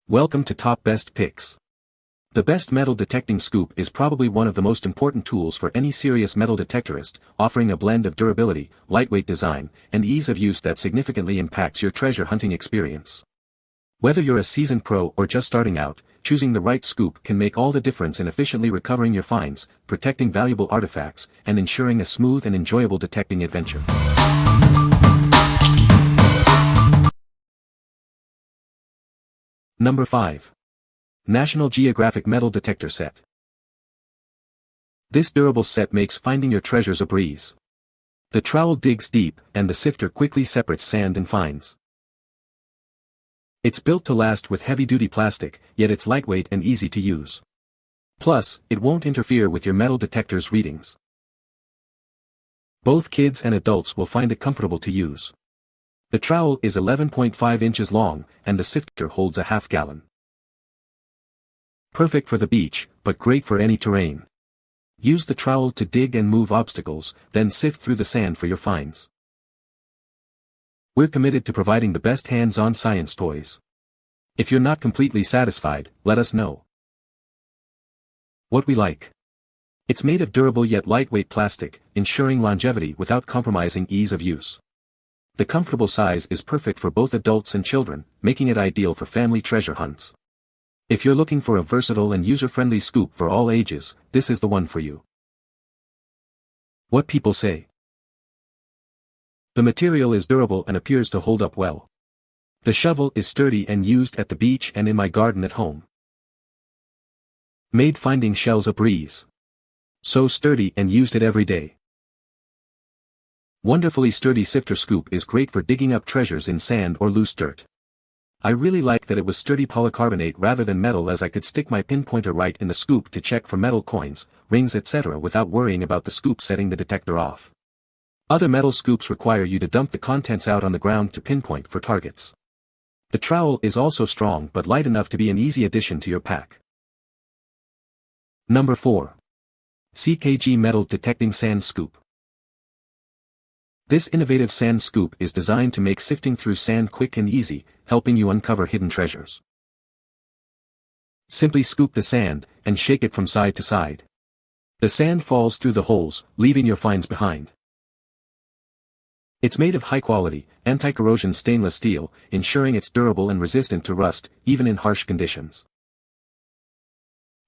Welcome to Top Best Picks. The best metal detecting scoop is probably one of the most important tools for any serious metal detectorist, offering a blend of durability, lightweight design, and ease of use that significantly impacts your treasure hunting experience. Whether you're a seasoned pro or just starting out, choosing the right scoop can make all the difference in efficiently recovering your finds, protecting valuable artifacts, and ensuring a smooth and enjoyable detecting adventure. Number 5. National Geographic Metal Detector Set. This durable set makes finding your treasures a breeze. The trowel digs deep, and the sifter quickly separates sand and fines. It's built to last with heavy-duty plastic, yet it's lightweight and easy to use. Plus, it won't interfere with your metal detector's readings. Both kids and adults will find it comfortable to use. The trowel is 11.5 inches long, and the sifter holds a half-gallon. Perfect for the beach, but great for any terrain. Use the trowel to dig and move obstacles, then sift through the sand for your finds. We're committed to providing the best hands-on science toys. If you're not completely satisfied, let us know. What we like. It's made of durable yet lightweight plastic, ensuring longevity without compromising ease of use. The comfortable size is perfect for both adults and children, making it ideal for family treasure hunts. If you're looking for a versatile and user-friendly scoop for all ages, this is the one for you. What people say. The material is durable and appears to hold up well. The shovel is sturdy and used at the beach and in my garden at home. Made finding shells a breeze. So sturdy and used it every day. Wonderfully sturdy sifter scoop is great for digging up treasures in sand or loose dirt. I really like that it was sturdy polycarbonate rather than metal, as I could stick my pinpointer right in the scoop to check for metal coins, rings, etc. without worrying about the scoop setting the detector off. Other metal scoops require you to dump the contents out on the ground to pinpoint for targets. The trowel is also strong but light enough to be an easy addition to your pack. Number 4. CKG Metal Detecting Sand Scoop. This innovative sand scoop is designed to make sifting through sand quick and easy, helping you uncover hidden treasures. Simply scoop the sand, and shake it from side to side. The sand falls through the holes, leaving your finds behind. It's made of high-quality, anti-corrosion stainless steel, ensuring it's durable and resistant to rust, even in harsh conditions.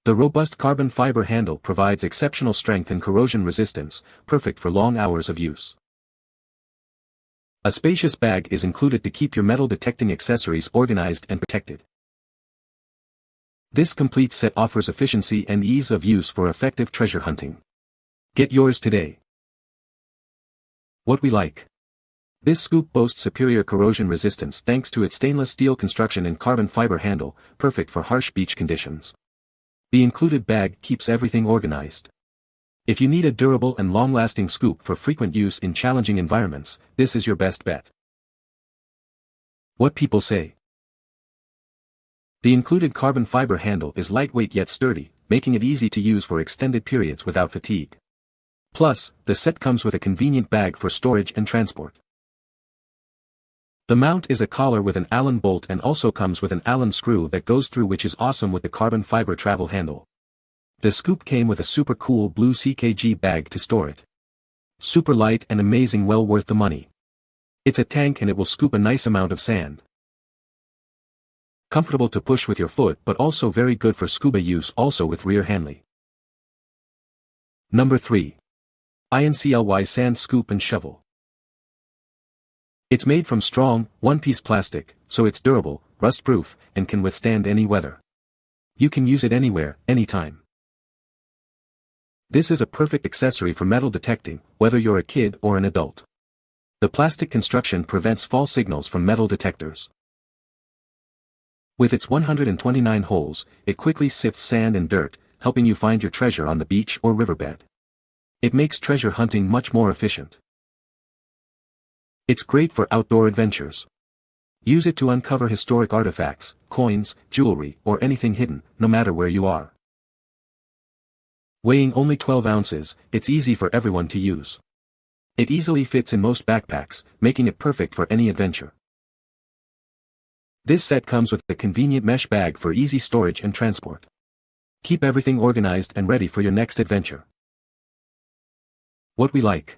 The robust carbon fiber handle provides exceptional strength and corrosion resistance, perfect for long hours of use. A spacious bag is included to keep your metal detecting accessories organized and protected. This complete set offers efficiency and ease of use for effective treasure hunting. Get yours today. What we like. This scoop boasts superior corrosion resistance thanks to its stainless steel construction and carbon fiber handle, perfect for harsh beach conditions. The included bag keeps everything organized. If you need a durable and long-lasting scoop for frequent use in challenging environments, this is your best bet. What people say. The included carbon fiber handle is lightweight yet sturdy, making it easy to use for extended periods without fatigue. Plus, the set comes with a convenient bag for storage and transport. The mount is a collar with an Allen bolt and also comes with an Allen screw that goes through, which is awesome with the carbon fiber travel handle. The scoop came with a super cool blue CKG bag to store it. Super light and amazing, well worth the money. It's a tank and it will scoop a nice amount of sand. Comfortable to push with your foot, but also very good for scuba use, also with rear handling. Number 3. INCLY Sand Scoop and Shovel. It's made from strong, one-piece plastic, so it's durable, rust-proof, and can withstand any weather. You can use it anywhere, anytime. This is a perfect accessory for metal detecting, whether you're a kid or an adult. The plastic construction prevents false signals from metal detectors. With its 129 holes, it quickly sifts sand and dirt, helping you find your treasure on the beach or riverbed. It makes treasure hunting much more efficient. It's great for outdoor adventures. Use it to uncover historic artifacts, coins, jewelry, or anything hidden, no matter where you are. Weighing only 12 ounces, it's easy for everyone to use. It easily fits in most backpacks, making it perfect for any adventure. This set comes with a convenient mesh bag for easy storage and transport. Keep everything organized and ready for your next adventure. What we like.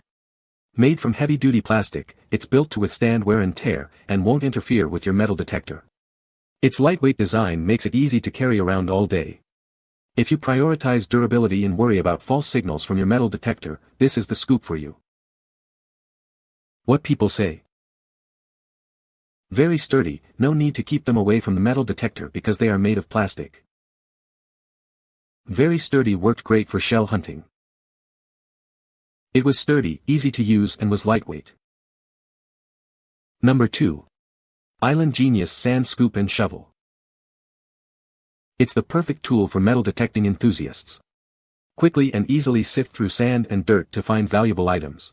Made from heavy-duty plastic, it's built to withstand wear and tear, and won't interfere with your metal detector. Its lightweight design makes it easy to carry around all day. If you prioritize durability and worry about false signals from your metal detector, this is the scoop for you. What people say. Very sturdy, no need to keep them away from the metal detector because they are made of plastic. Very sturdy, worked great for shell hunting. It was sturdy, easy to use and was lightweight. Number 2. Island Genius Sand Scoop and Shovel. It's the perfect tool for metal detecting enthusiasts. Quickly and easily sift through sand and dirt to find valuable items.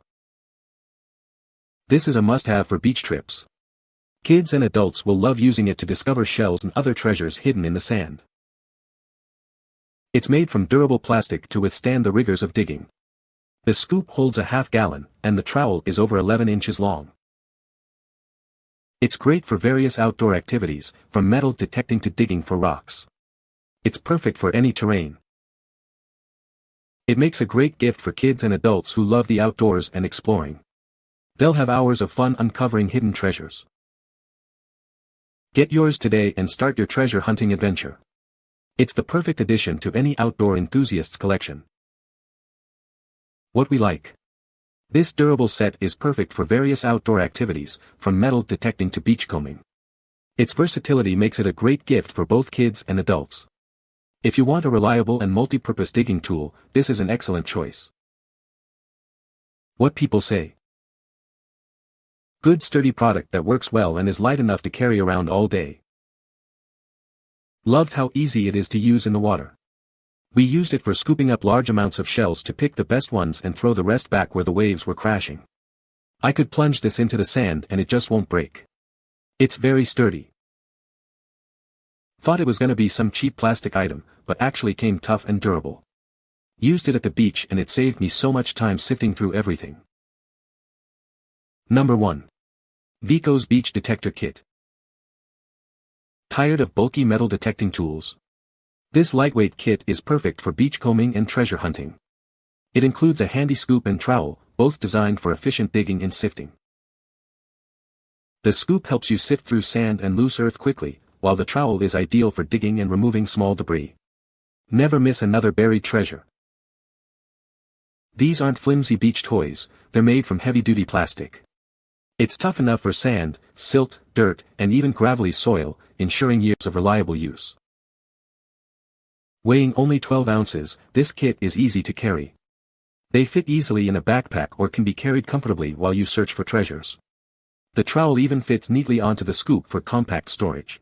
This is a must-have for beach trips. Kids and adults will love using it to discover shells and other treasures hidden in the sand. It's made from durable plastic to withstand the rigors of digging. The scoop holds a half-gallon, and the trowel is over 11 inches long. It's great for various outdoor activities, from metal detecting to digging for rocks. It's perfect for any terrain. It makes a great gift for kids and adults who love the outdoors and exploring. They'll have hours of fun uncovering hidden treasures. Get yours today and start your treasure hunting adventure. It's the perfect addition to any outdoor enthusiast's collection. What we like. This durable set is perfect for various outdoor activities, from metal detecting to beachcombing. Its versatility makes it a great gift for both kids and adults. If you want a reliable and multi-purpose digging tool, this is an excellent choice. What people say. Good sturdy product that works well and is light enough to carry around all day. Loved how easy it is to use in the water. We used it for scooping up large amounts of shells to pick the best ones and throw the rest back where the waves were crashing. I could plunge this into the sand and it just won't break. It's very sturdy. Thought it was gonna be some cheap plastic item, but actually came tough and durable. Used it at the beach and it saved me so much time sifting through everything. Number 1. VIKOS Beach Detector Kit. Tired of bulky metal detecting tools? This lightweight kit is perfect for beachcombing and treasure hunting. It includes a handy scoop and trowel, both designed for efficient digging and sifting. The scoop helps you sift through sand and loose earth quickly, while the trowel is ideal for digging and removing small debris. Never miss another buried treasure. These aren't flimsy beach toys, they're made from heavy-duty plastic. It's tough enough for sand, silt, dirt, and even gravelly soil, ensuring years of reliable use. Weighing only 12 ounces, this kit is easy to carry. They fit easily in a backpack or can be carried comfortably while you search for treasures. The trowel even fits neatly onto the scoop for compact storage.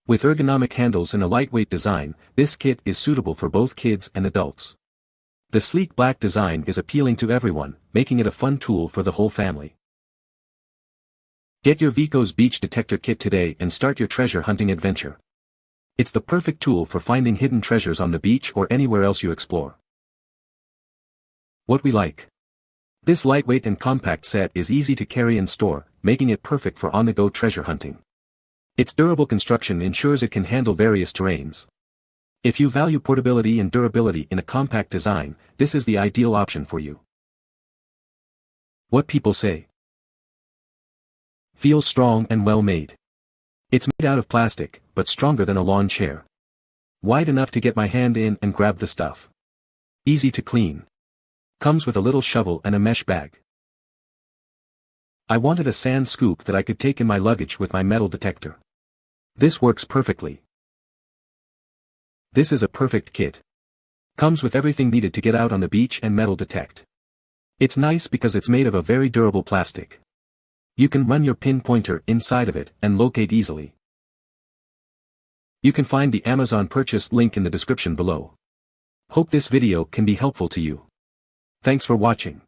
With ergonomic handles and a lightweight design, this kit is suitable for both kids and adults. The sleek black design is appealing to everyone, making it a fun tool for the whole family. Get your VIKOS Beach Detector Kit today and start your treasure hunting adventure. It's the perfect tool for finding hidden treasures on the beach or anywhere else you explore. What we like. This lightweight and compact set is easy to carry and store, making it perfect for on-the-go treasure hunting. Its durable construction ensures it can handle various terrains. If you value portability and durability in a compact design, this is the ideal option for you. What people say. Feels strong and well made. It's made out of plastic, but stronger than a lawn chair. Wide enough to get my hand in and grab the stuff. Easy to clean. Comes with a little shovel and a mesh bag. I wanted a sand scoop that I could take in my luggage with my metal detector. This works perfectly. This is a perfect kit. Comes with everything needed to get out on the beach and metal detect. It's nice because it's made of a very durable plastic. You can run your pinpointer inside of it and locate easily. You can find the Amazon purchase link in the description below. Hope this video can be helpful to you. Thanks for watching.